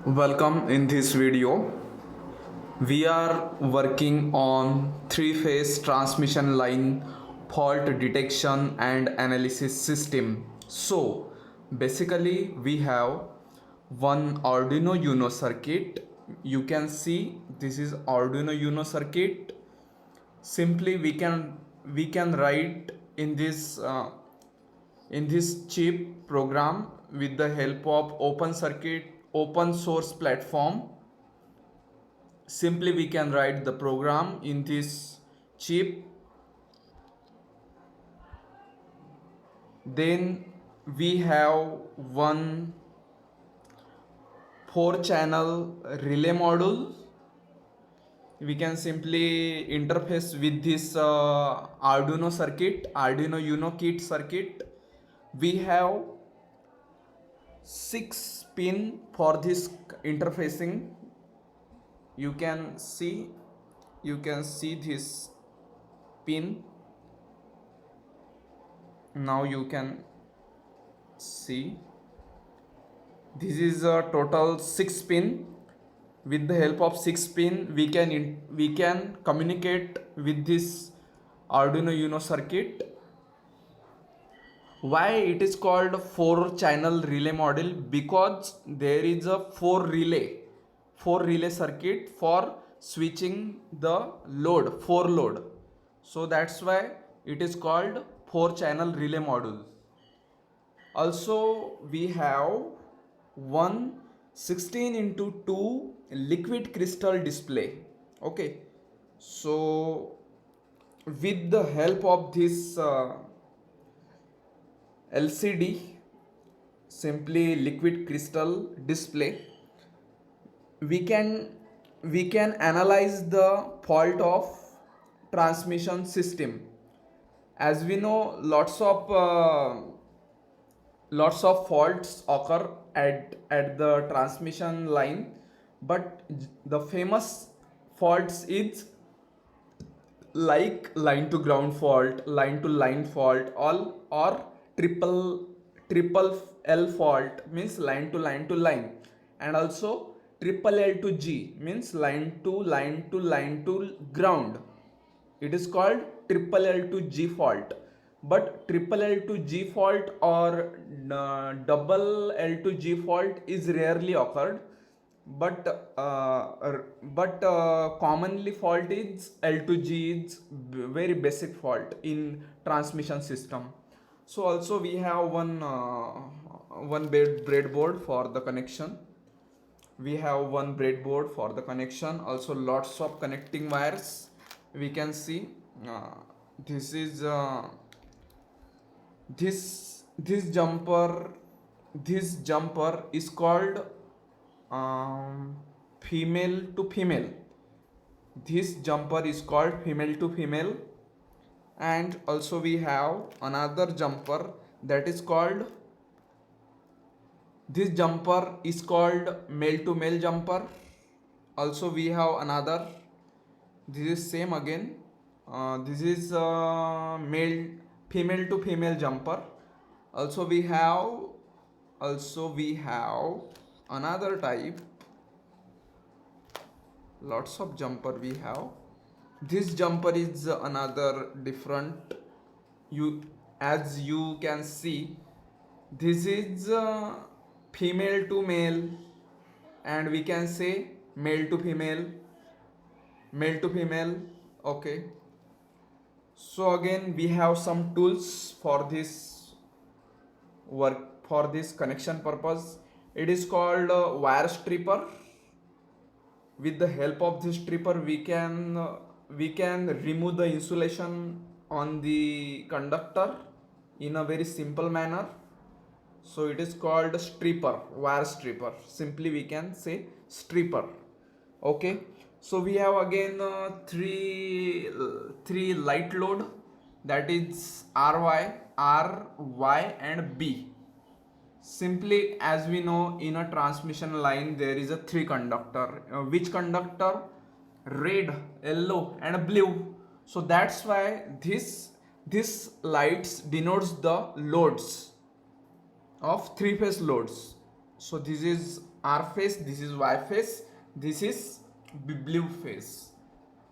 Welcome in this video. We are working on three-phase transmission line fault detection and analysis system. So basically we have one Arduino Uno circuit. You can see this is Arduino Uno circuit. Simply we can write in this chip program with the help of open source platform. Simply we can write the program in this chip. Then we have one 4 channel relay module. We can simply interface with this Arduino Uno kit circuit. We have 6 pin for this interfacing. You can see this pin. Now you can see this is a total 6 pin. With the help of 6 pin we can communicate with this Arduino Uno circuit. Why it is called 4 channel relay model? Because there is a 4 relay circuit for switching the load. So that's why it is called 4 channel relay module. Also we have one 16 into 2 liquid crystal display. Okay, so with the help of this LCD, simply liquid crystal display, we can analyze the fault of transmission system. As we know, lots of faults occur at the transmission line, but the famous faults is like line to ground fault, line to line fault, all or triple L fault, means line to line, and also triple L to G, means line to ground. It is called triple L to G fault. But triple L to G fault or double L to G fault is rarely occurred. But commonly fault is L to G is very basic fault in transmission system. So also we have one breadboard for the connection. We have one breadboard for the connection. Also lots of connecting wires. We can see this is this jumper is called female to female. This jumper is called female to female. And also we have another jumper that is called, this jumper is called male to male jumper. Also we have another, this is same again. This is female to female jumper. Also we have another type. Lots of jumper we have. This jumper is another different. As you can see, this is female to male, and we can say male to female. Okay, so again we have some tools for this work, for this connection purpose. It is called wire stripper. With the help of this stripper we can remove the insulation on the conductor in a very simple manner. So it is called stripper, wire stripper. Simply we can say stripper. Okay, so we have again three light load, that is RY and B. Simply, as we know, in a transmission line there is a 3 conductor. Which conductor? Red, yellow and blue. So that's why this lights denotes the loads of 3-phase loads. So this is R face, this is Y face, this is blue face.